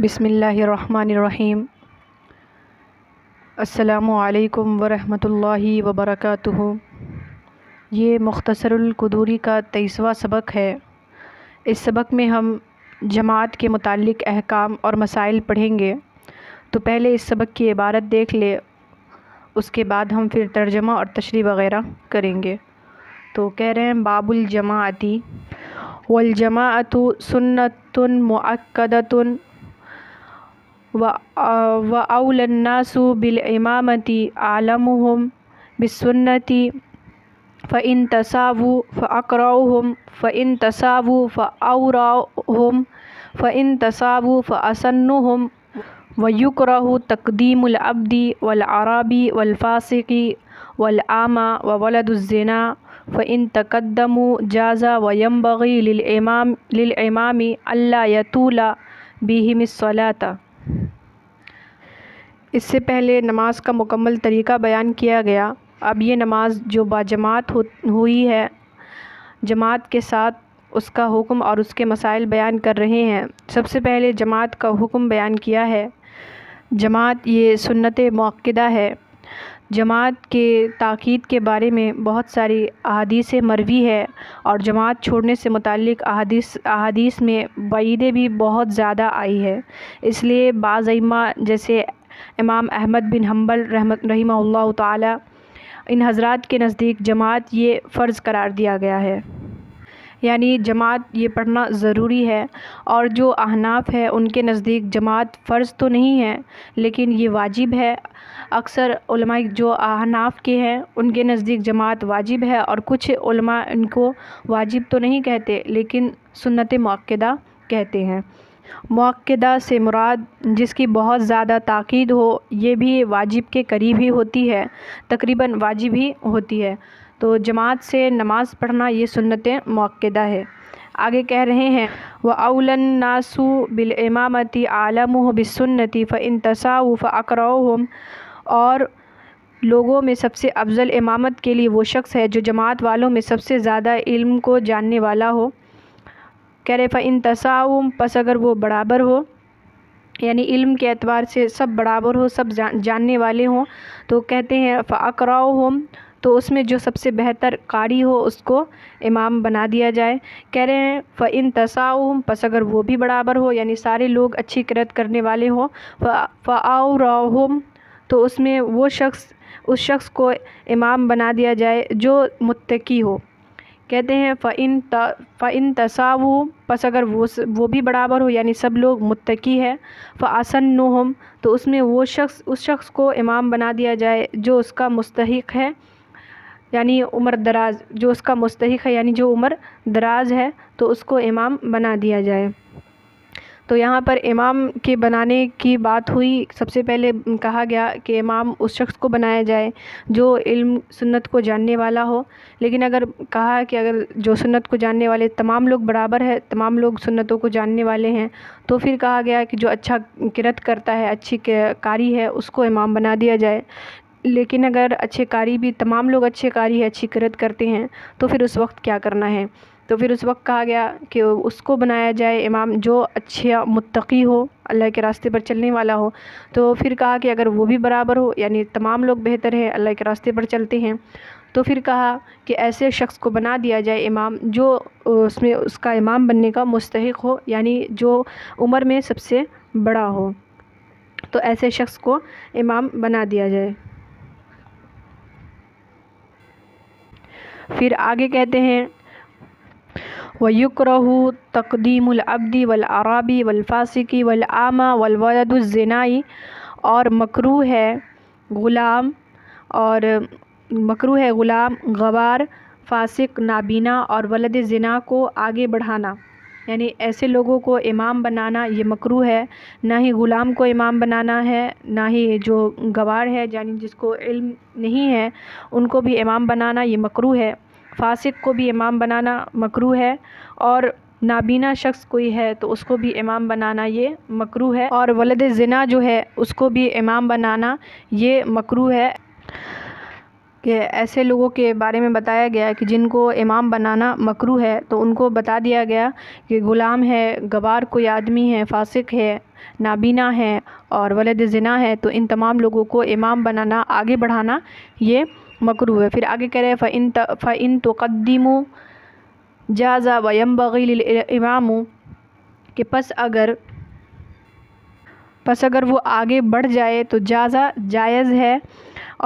بسم اللہ الرحمن الرحیم۔ السلام علیکم ورحمۃ اللہ وبرکاتہ۔ یہ مختصر القدوری کا 23واں سبق ہے۔ اس سبق میں ہم جماعت کے متعلق احکام اور مسائل پڑھیں گے۔ تو پہلے اس سبق کی عبارت دیکھ لے، اس کے بعد ہم پھر ترجمہ اور تشریح وغیرہ کریں گے۔ تو کہہ رہے ہیں باب الجماعتی والجماعت سنۃ مؤکدۃ وأولى الناس بالإمامة أعلمهم بالسنة فإن تساووا فأقرأهم فإن تساووا فأوراهم فإن تساووا فأسنهم ويكره تقديم العبد والعربي والفاسق والأعمى وولد الزنا فإن تقدموا جاز وينبغي للإمام ألا يطول بهم الصلاة۔ اس سے پہلے نماز کا مکمل طریقہ بیان کیا گیا۔ اب یہ نماز جو باجماعت ہوئی ہے، جماعت کے ساتھ اس کا حکم اور اس کے مسائل بیان کر رہے ہیں۔ سب سے پہلے جماعت کا حکم بیان کیا ہے۔ جماعت یہ سنت مؤکدہ ہے۔ جماعت کے تاکید کے بارے میں بہت ساری احادیث مروی ہے، اور جماعت چھوڑنے سے متعلق احادیث میں وعیدیں بھی بہت زیادہ آئی ہے۔ اس لیے بعض ائمہ جیسے امام احمد بن حنبل رحمہ اللہ تعالی، ان حضرات کے نزدیک جماعت یہ فرض قرار دیا گیا ہے، یعنی جماعت یہ پڑھنا ضروری ہے۔ اور جو احناف ہے ان کے نزدیک جماعت فرض تو نہیں ہے لیکن یہ واجب ہے۔ اکثر علماء جو احناف کے ہیں ان کے نزدیک جماعت واجب ہے، اور کچھ علماء ان کو واجب تو نہیں کہتے لیکن سنت مؤکدہ کہتے ہیں۔ مؤکدہ سے مراد جس کی بہت زیادہ تاکید ہو، یہ بھی واجب کے قریب ہی ہوتی ہے، تقریباً واجب ہی ہوتی ہے۔ تو جماعت سے نماز پڑھنا یہ سنت مؤکدہ ہے۔ آگے کہہ رہے ہیں وَأَوْلَى النَّاسُ بِالْإِمَامَةِ أَعْلَمُهُ بِالسُّنَّةِ فَإِن تَسَاوُوا فَأَقْرَؤُهُمْ، اور لوگوں میں سب سے افضل امامت کے لیے وہ شخص ہے جو جماعت والوں میں سب سے زیادہ علم کو جاننے والا ہو۔ کہہ رہے فَإِن تَسَاوُوا، پس اگر وہ برابر ہو، یعنی علم کے اعتبار سے سب برابر ہو، سب جاننے والے ہوں، تو کہتے ہیں فَأَقْرَؤُهُمْ، تو اس میں جو سب سے بہتر قاری ہو اس کو امام بنا دیا جائے۔ کہہ رہے ہیں فَإِن تَسَاوُوا، پس اگر وہ بھی برابر ہو یعنی سارے لوگ اچھی قرأت کرنے والے ہوں، فَأَوْرَاهُمْ، تو اس میں اس شخص کو امام بنا دیا جائے جو متقی ہو۔ کہتے ہیں فَإِن تَسَاوُوا، پس اگر وہ بھی برابر ہو یعنی سب لوگ متقی ہے، فَأَسَنُّهُمْ، تو اس میں اس شخص کو امام بنا دیا جائے جو اس کا مستحق ہے، یعنی عمر دراز، جو اس کا مستحق ہے یعنی جو عمر دراز ہے تو اس کو امام بنا دیا جائے۔ تو یہاں پر امام کے بنانے کی بات ہوئی۔ سب سے پہلے کہا گیا کہ امام اس شخص کو بنایا جائے جو علم سنت کو جاننے والا ہو، لیکن اگر کہا کہ اگر جو سنت کو جاننے والے تمام لوگ برابر ہے، تمام لوگ سنتوں کو جاننے والے ہیں، تو پھر کہا گیا کہ جو اچھا قرأت کرتا ہے، اچھی قاری ہے، اس کو امام بنا دیا جائے۔ لیکن اگر اچھے قاری بھی تمام لوگ اچھے قاری ہے، اچھی قرأت کرتے ہیں، تو پھر اس وقت کیا کرنا ہے؟ تو پھر اس وقت کہا گیا کہ اس کو بنایا جائے امام جو اچھا متقی ہو، اللہ کے راستے پر چلنے والا ہو۔ تو پھر کہا کہ اگر وہ بھی برابر ہو یعنی تمام لوگ بہتر ہیں، اللہ کے راستے پر چلتے ہیں، تو پھر کہا کہ ایسے شخص کو بنا دیا جائے امام جو اس کا امام بننے کا مستحق ہو، یعنی جو عمر میں سب سے بڑا ہو، تو ایسے شخص کو امام بنا دیا جائے۔ پھر آگے کہتے ہیں وَيُكْرَهُ تَقْدِيمُ الْعَبْدِ وَالْعَرَبِ وَالْفَاسِقِ وَالْأَعْمَى وَالْوَلَدُ الزِّنَاءِ، اور مکروہ ہے غلام، غوار، فاسق، نابینا اور ولد زنا کو آگے بڑھانا، یعنی ایسے لوگوں کو امام بنانا یہ مکروہ ہے۔ نہ ہی غلام کو امام بنانا ہے، نہ ہی جو گوار ہے یعنی جس کو علم نہیں ہے ان کو بھی امام بنانا یہ مکروہ ہے۔ فاسق کو بھی امام بنانا مکروہ ہے، اور نابینا شخص کوئی ہے تو اس کو بھی امام بنانا یہ مکروہ ہے، اور ولد زنا جو ہے اس کو بھی امام بنانا یہ مکروہ ہے۔ کہ ایسے لوگوں کے بارے میں بتایا گیا کہ جن کو امام بنانا مکروہ ہے، تو ان کو بتا دیا گیا کہ غلام ہے، گوار کوئی آدمی ہے، فاسق ہے، نابینا ہے اور ولد زنا ہے، تو ان تمام لوگوں کو امام بنانا، آگے بڑھانا یہ مکروہ ہے۔ پھر آگے کہہ رہے فَإِن تُقَدِّمُوا جَازَ وَيَنبَغِي لِلْإِمَامُ کہ پس اگر وہ آگے بڑھ جائے تو جائز ہے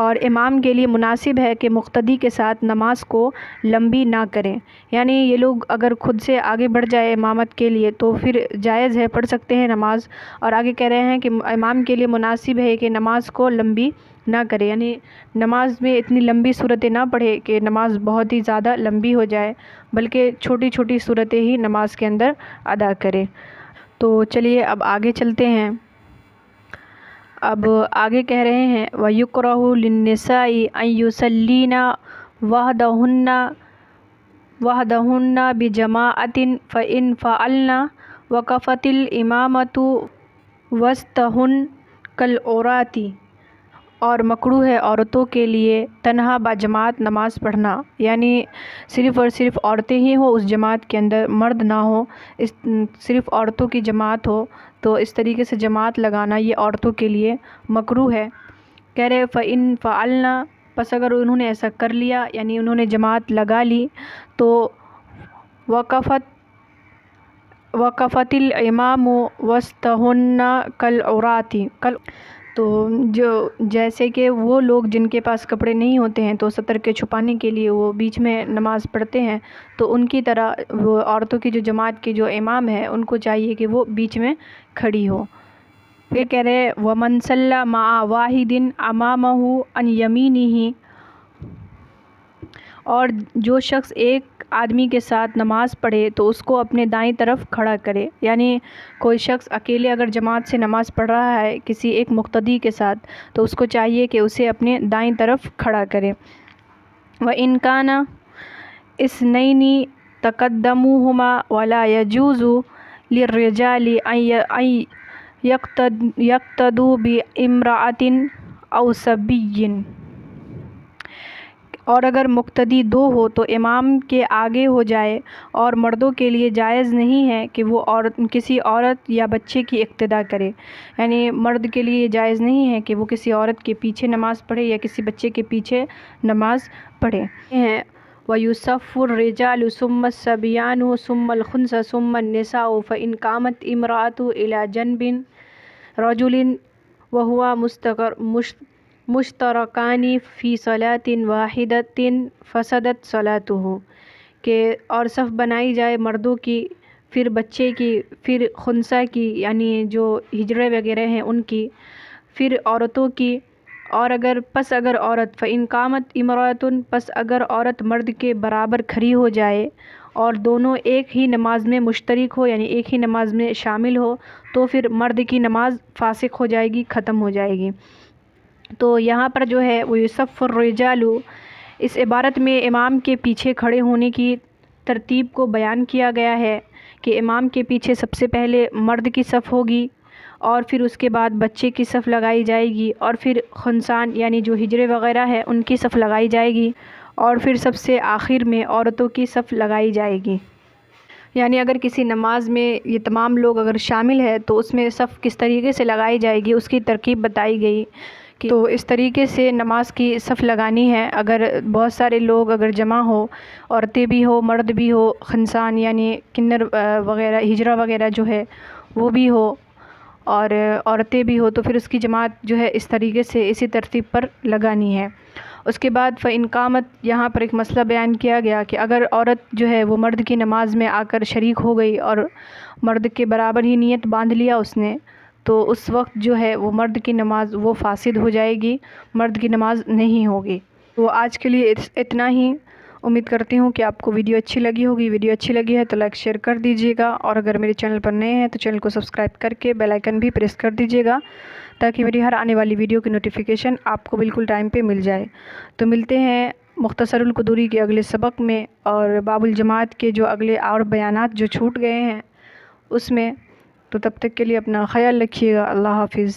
اور امام کے لیے مناسب ہے کہ مقتدی کے ساتھ نماز کو لمبی نہ کریں۔ یعنی یہ لوگ اگر خود سے آگے بڑھ جائے امامت کے لیے تو پھر جائز ہے، پڑھ سکتے ہیں نماز۔ اور آگے کہہ رہے ہیں کہ امام کے لیے مناسب ہے کہ نماز کو لمبی نہ کرے، یعنی نماز میں اتنی لمبی صورتیں نہ پڑھے کہ نماز بہت ہی زیادہ لمبی ہو جائے، بلکہ چھوٹی چھوٹی صورتیں ہی نماز کے اندر ادا کرے۔ تو چلیے اب آگے چلتے ہیں۔ اب آگے کہہ رہے ہیں وَيُكْرَهُ لِلنِّسَاءِ أَن يُصَلِّينَ وَحْدَهُنَّ بِجَمَاعَةٍ فَإِنْ فَعَلْنَ وَقَفَتِ الْإِمَامَةُ وَسْطَهُنَّ كَالْعُرَاةِ اور مکروہ ہے عورتوں کے لیے تنہا باجماعت نماز پڑھنا، یعنی صرف اور صرف عورتیں ہی ہوں اس جماعت کے اندر، مرد نہ ہو، صرف عورتوں کی جماعت ہو، تو اس طریقے سے جماعت لگانا یہ عورتوں کے لیے مکروہ ہے۔ کہہ رہے فَإِن فَعَلْنَ پس اگر انہوں نے ایسا کر لیا، یعنی انہوں نے جماعت لگا لی، تو وقفت الامام وسطهن كالعراة تو جیسے کہ وہ لوگ جن کے پاس کپڑے نہیں ہوتے ہیں تو سطر کے چھپانے کے لیے وہ بیچ میں نماز پڑھتے ہیں، تو ان کی طرح وہ عورتوں کی جو جماعت کے جو امام ہے ان کو چاہیے کہ وہ بیچ میں کھڑی ہو۔ پھر کہہ رہے وَمَنْ صَلَّى مَعَ وَاحِدٍ أَمَامَهُ عَنْ يَمِينِهِ اور جو شخص ایک آدمی کے ساتھ نماز پڑھے تو اس کو اپنے دائیں طرف کھڑا کرے، یعنی کوئی شخص اکیلے اگر جماعت سے نماز پڑھ رہا ہے کسی ایک مقتدی کے ساتھ تو اس کو چاہیے کہ اسے اپنے دائیں طرف کھڑا کرے۔ وَإِنْ كَانَ اثْنَيْنِ تَقَدَّمُوهُمَا وَلَا يَجُوزُ لِلرِّجَالِ أَن يَقْتَدُوا بِامْرَأَةٍ أَوْ صَبِيٍّ اور اگر مقتدی دو ہو تو امام کے آگے ہو جائے، اور مردوں کے لیے جائز نہیں ہے کہ وہ کسی عورت یا بچے کی اقتداء کرے، یعنی مرد کے لیے جائز نہیں ہے کہ وہ کسی عورت کے پیچھے نماز پڑھے یا کسی بچے کے پیچھے نماز پڑھے۔ وَيُصَفُّ الرِّجَالُ ثُمَّ الصَّبْيَانُ ثُمَّ الْخُنْسَ ثُمَّ النِّسَاءُ فَإِنْ قَامَتِ امْرَأَةٌ إِلَى جَنْبِ رَجُلٍ وَهُوَ مشترکان فی صلاۃ واحدۃ فسدت صلاتہ کہ اور صف بنائی جائے مردوں کی، پھر بچے کی، پھر خنسا کی یعنی جو ہجڑے وغیرہ ہیں ان کی، پھر عورتوں کی، اور اگر عورت فإن قامت امرأۃ پس اگر عورت مرد کے برابر کھڑی ہو جائے اور دونوں ایک ہی نماز میں مشترک ہو، یعنی ایک ہی نماز میں شامل ہو، تو پھر مرد کی نماز فاسق ہو جائے گی، ختم ہو جائے گی۔ تو یہاں پر جو ہے وہ یصف الرجال، اس عبارت میں امام کے پیچھے کھڑے ہونے کی ترتیب کو بیان کیا گیا ہے کہ امام کے پیچھے سب سے پہلے مرد کی صف ہوگی، اور پھر اس کے بعد بچے کی صف لگائی جائے گی، اور پھر خنسان یعنی جو ہجرے وغیرہ ہے ان کی صف لگائی جائے گی، اور پھر سب سے آخر میں عورتوں کی صف لگائی جائے گی۔ یعنی اگر کسی نماز میں یہ تمام لوگ اگر شامل ہے تو اس میں صف کس طریقے سے لگائی جائے گی اس کی ترکیب بتائی گئی، تو اس طریقے سے نماز کی صف لگانی ہے۔ اگر بہت سارے لوگ اگر جمع ہو، عورتیں بھی ہو، مرد بھی ہو، خنسان یعنی کنر وغیرہ ہجرہ وغیرہ جو ہے وہ بھی ہو، اور عورتیں بھی ہو، تو پھر اس کی جماعت جو ہے اس طریقے سے اسی ترتیب پر لگانی ہے۔ اس کے بعد فإن قامت یہاں پر ایک مسئلہ بیان کیا گیا کہ اگر عورت جو ہے وہ مرد کی نماز میں آ کر شریک ہو گئی اور مرد کے برابر ہی نیت باندھ لیا اس نے، تو اس وقت جو ہے وہ مرد کی نماز وہ فاسد ہو جائے گی، مرد کی نماز نہیں ہوگی۔ تو آج کے لیے اتنا ہی، امید کرتی ہوں کہ آپ کو ویڈیو اچھی لگی ہوگی۔ ویڈیو اچھی لگی ہے تو لائک شیئر کر دیجیے گا، اور اگر میرے چینل پر نئے ہیں تو چینل کو سبسکرائب کر کے بیل آئیکن بھی پریس کر دیجیے گا تاکہ میری ہر آنے والی ویڈیو کی نوٹیفیکیشن آپ کو بالکل ٹائم پہ مل جائے۔ تو ملتے ہیں مختصر القدوری کے اگلے سبق میں، اور باب الجماعت کے جو اگلے اور بیانات جو چھوٹ گئے ہیں اس میں۔ تو تب تک کے لیے اپنا خیال رکھیے گا۔ اللہ حافظ۔